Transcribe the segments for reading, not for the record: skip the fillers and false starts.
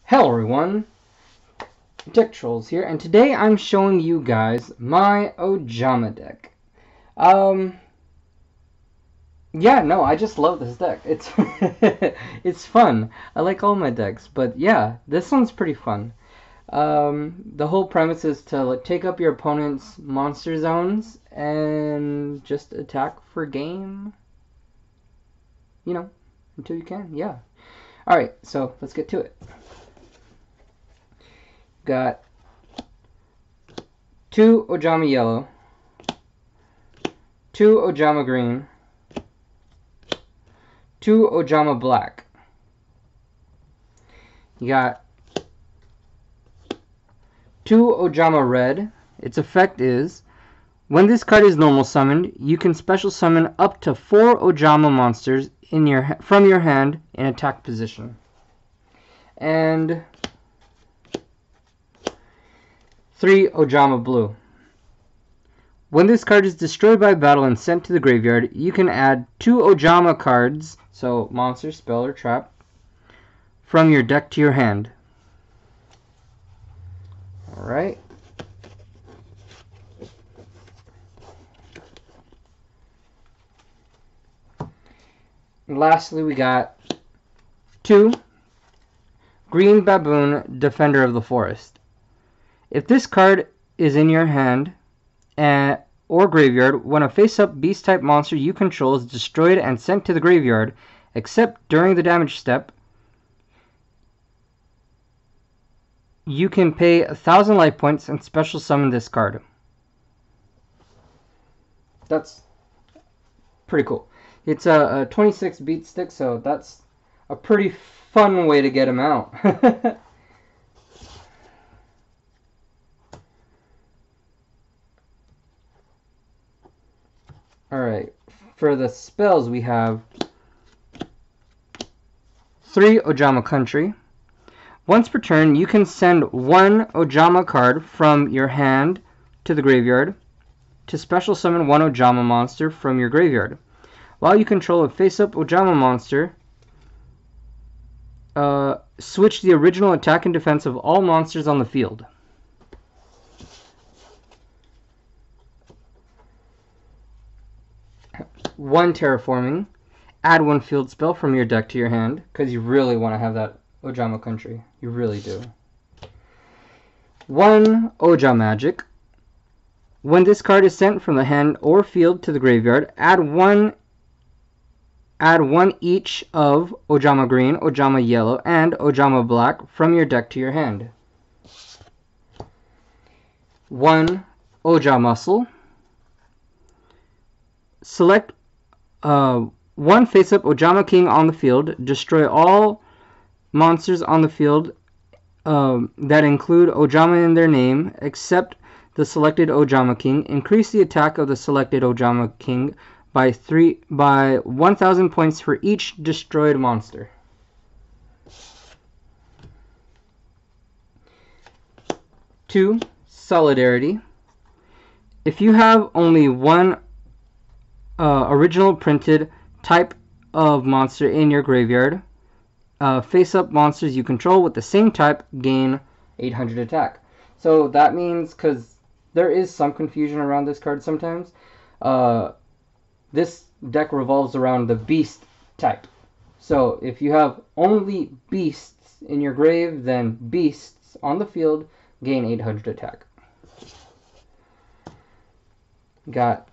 Hello everyone, DeckTrolls here, and today I'm showing you guys my Ojama deck. Yeah, no, I just love this deck. It's it's fun. I like all my decks, but yeah, this one's pretty fun. The whole premise is to take up your opponent's monster zones and just attack for game. You know, until you can. Yeah. All right, so let's get to it. Got 2 Ojama yellow, 2 Ojama green, 2 Ojama black. You got 2 Ojama red. Its effect is, when this card is normal summoned, you can special summon up to 4 Ojama monsters from your hand in attack position. And 3 Ojama blue. When this card is destroyed by battle and sent to the graveyard, you can add 2 Ojama cards, so monster, spell, or trap, from your deck to your hand. Alright. And lastly, we got 2 Green Baboon, Defender of the Forest. If this card is in your hand or graveyard, when a face-up beast-type monster you control is destroyed and sent to the graveyard, except during the damage step, you can pay 1,000 life points and special summon this card. That's pretty cool. It's a 26 beat stick, so that's a pretty fun way to get him out. Alright, for the spells we have 3 Ojama Country. Once per turn, you can send 1 Ojama card from your hand to the graveyard to special summon 1 Ojama monster from your graveyard. While you control a face-up Ojama monster, switch the original attack and defense of all monsters on the field. One terraforming. Add 1 field spell from your deck to your hand, because you really want to have that Ojama Country. You really do. 1 Oja Magic. When this card is sent from the hand or field to the graveyard, add one each of Ojama Green, Ojama Yellow, and Ojama Black from your deck to your hand. 1 Oja Muscle. Select 1 face-up Ojama King on the field. Destroy all monsters on the field that include Ojama in their name, except the selected Ojama King. Increase the attack of the selected Ojama King by 1,000 points for each destroyed monster. 2 Solidarity. If you have only 1 original printed type of monster in your graveyard, face-up monsters you control with the same type gain 800 attack. So that means, because there is some confusion around this card sometimes, this deck revolves around the beast type. So if you have only beasts in your grave, then beasts on the field gain 800 attack. Got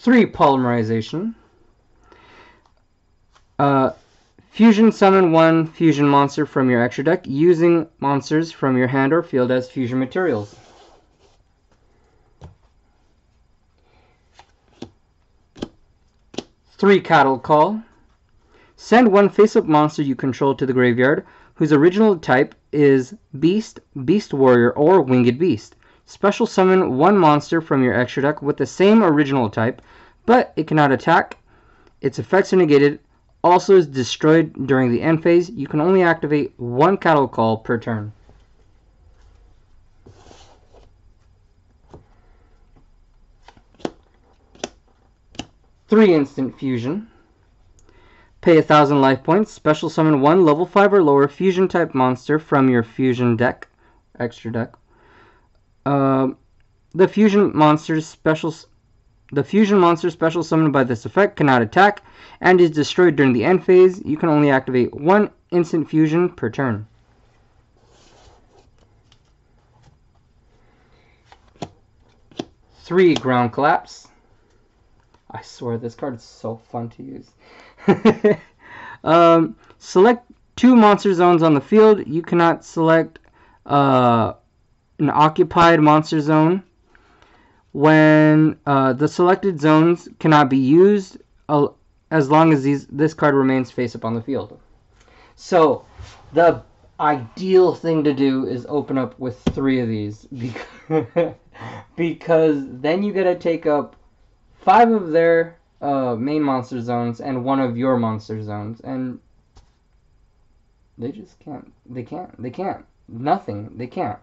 3 Polymerization. Fusion summon 1 fusion monster from your extra deck using monsters from your hand or field as fusion materials. 3 Cattle Call. Send 1 face-up monster you control to the graveyard whose original type is Beast, Beast Warrior, or Winged Beast. Special summon 1 monster from your extra deck with the same original type, but it cannot attack. Its effects are negated. Also is destroyed during the end phase. You can only activate 1 Cattle Call per turn. Three Instant Fusion. Pay 1,000 life points. Special summon one level 5 or lower fusion type monster from your fusion deck, extra deck. The fusion monster special summoned by this effect cannot attack and is destroyed during the end phase. You can only activate one instant fusion per turn. Three Ground Collapse. I swear this card is so fun to use. Select two monster zones on the field. You cannot select an occupied monster zone. When the selected zones cannot be used as long as this card remains face up on the field. So the ideal thing to do is open up with 3 of these because then you gotta take up 5 of their main monster zones and 1 of your monster zones, and they just can't. They can't. Nothing. They can't.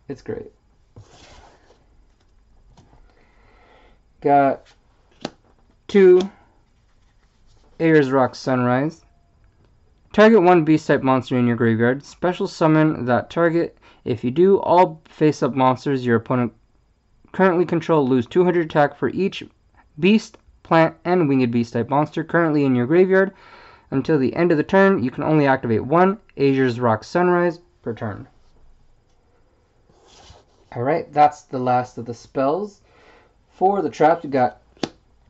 It's great. Got 2 Ayers Rock Sunrise. Target 1 beast-type monster in your graveyard. Special summon that target. If you do, all face-up monsters your opponent currently control lose 200 attack for each beast, plant, and winged beast-type monster currently in your graveyard. Until the end of the turn, you can only activate 1 Ayers Rock Sunrise per turn. Alright, that's the last of the spells. For the traps, we got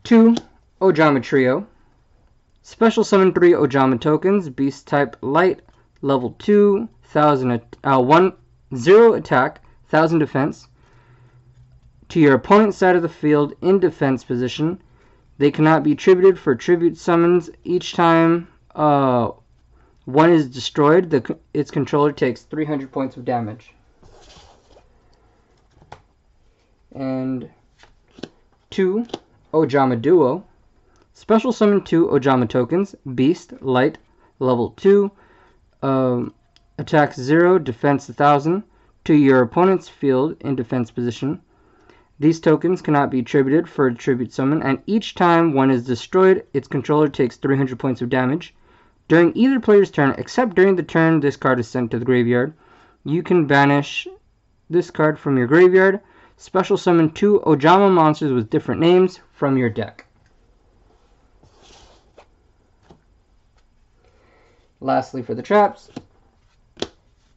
2 Ojama Trio. Special summon 3 Ojama tokens, beast type light, level 2, 0 attack, 1000 defense. To your opponent's side of the field in defense position. They cannot be attributed for tribute summons. Each time one is destroyed, its controller takes 300 points of damage. And 2 Ojama Duo. Special summon 2 Ojama tokens, beast, light, level 2, attack 0, defense 1000, to your opponent's field in defense position. These tokens cannot be attributed for a tribute summon, and each time one is destroyed, its controller takes 300 points of damage. During either player's turn, except during the turn this card is sent to the graveyard, you can banish this card from your graveyard. Special summon 2 Ojama monsters with different names from your deck. Lastly, for the traps,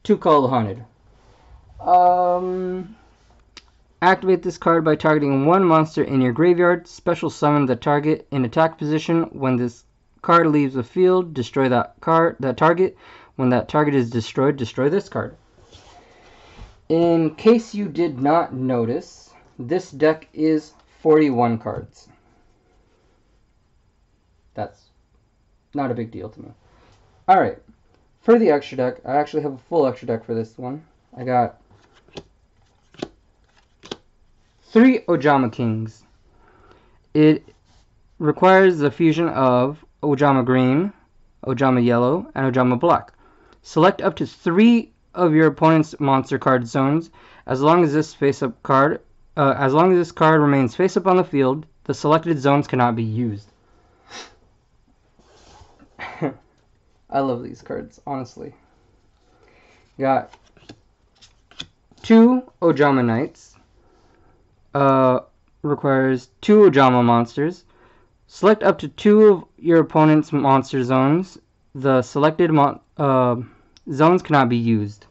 2 Call the Haunted. Activate this card by targeting 1 monster in your graveyard. Special summon the target in attack position. When this card leaves the field, destroy that target. When that target is destroyed, destroy this card. In case you did not notice, this deck is 41 cards. That's not a big deal to me. Alright, for the extra deck, I actually have a full extra deck for this one. I got 3 Ojama Kings. It requires the fusion of Ojama Green, Ojama Yellow, and Ojama Black. Select up to 3 of your opponent's monster card zones. As long as this card remains face up on the field, the selected zones cannot be used. I love these cards, honestly. Got 2 Ojama Knights. Requires 2 Ojama monsters. Select up to 2 of your opponent's monster zones. The selected zones cannot be used.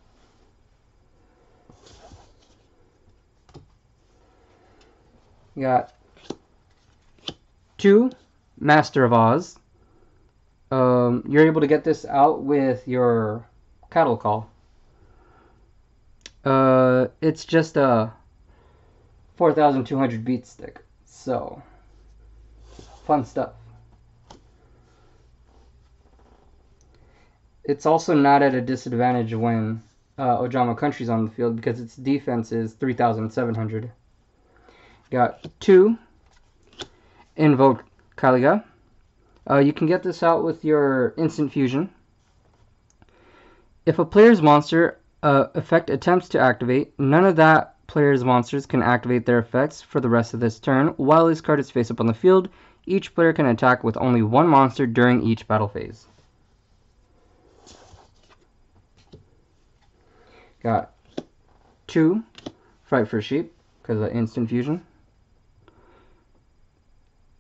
Got 2 Master of Oz. You're able to get this out with your Cattle Call. It's just a 4,200 beat stick, so fun stuff. It's also not at a disadvantage when Ojama Country's on the field because its defense is 3,700. Got 2 Invoke Kaliga. You can get this out with your instant fusion. If a player's monster effect attempts to activate, none of that player's monsters can activate their effects for the rest of this turn. While this card is face up on the field, Each player can attack with only one monster during each battle phase. Got 2 Fright for Sheep because of instant fusion.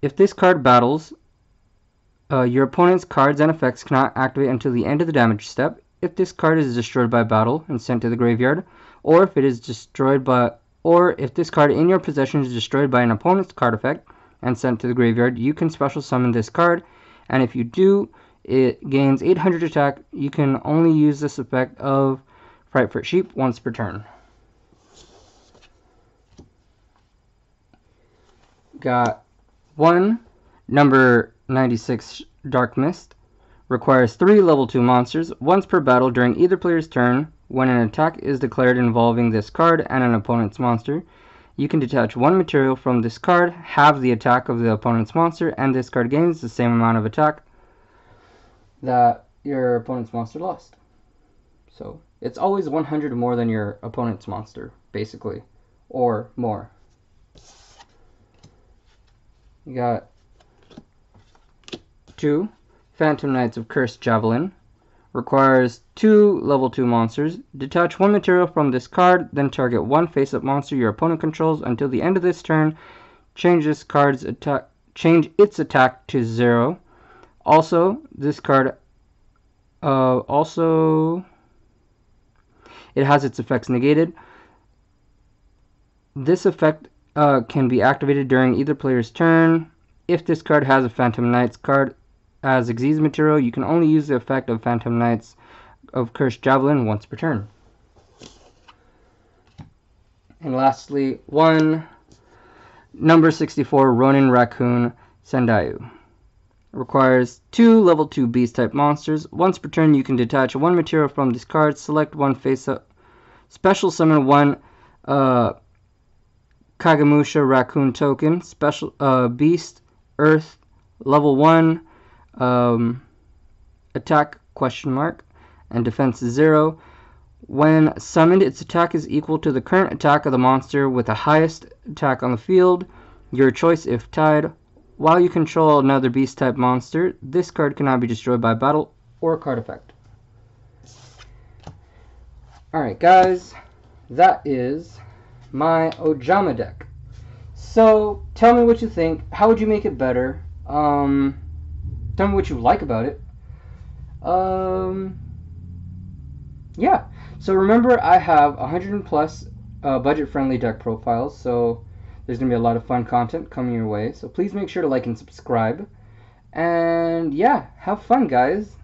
If this card battles, your opponent's cards and effects cannot activate until the end of the damage step. If this card is destroyed by battle and sent to the graveyard, or if this card in your possession is destroyed by an opponent's card effect and sent to the graveyard, you can special summon this card, and if you do, it gains 800 attack. You can only use this effect of Fright for Sheep once per turn. Got 1 number 96 Dark Mist. Requires 3 level 2 monsters once per battle during either player's turn. When an attack is declared involving this card and an opponent's monster, you can detach 1 material from this card, halve the attack of the opponent's monster, and this card gains the same amount of attack that your opponent's monster lost. So it's always 100 more than your opponent's monster, basically, or more. You got 2 Phantom Knights of Cursed Javelin. Requires 2 level 2 monsters. Detach 1 material from this card, then target 1 face-up monster your opponent controls until the end of this turn. Change its attack to 0. Also, this card it has its effects negated. This effect can be activated during either player's turn. If this card has a Phantom Knights card as Xyz material, you can only use the effect of Phantom Knights of Cursed Javelin once per turn. And lastly, 1 number 64 Ronin Raccoon Sandaiu. Requires 2 level 2 beast type monsters. Once per turn, you can detach 1 material from this card, select 1 face up, special summon 1 Kagamusha Raccoon token, special beast, earth, level 1, attack ? And defense 0. When summoned, its attack is equal to the current attack of the monster with the highest attack on the field, your choice if tied. While you control another beast type monster, this card cannot be destroyed by battle or card effect. Alright guys, that is my Ojama deck. So tell me what you think. How would you make it better? Tell me what you like about it. Yeah. So remember, I have 100 plus budget-friendly deck profiles, so there's going to be a lot of fun content coming your way. So please make sure to like and subscribe. And yeah, have fun, guys.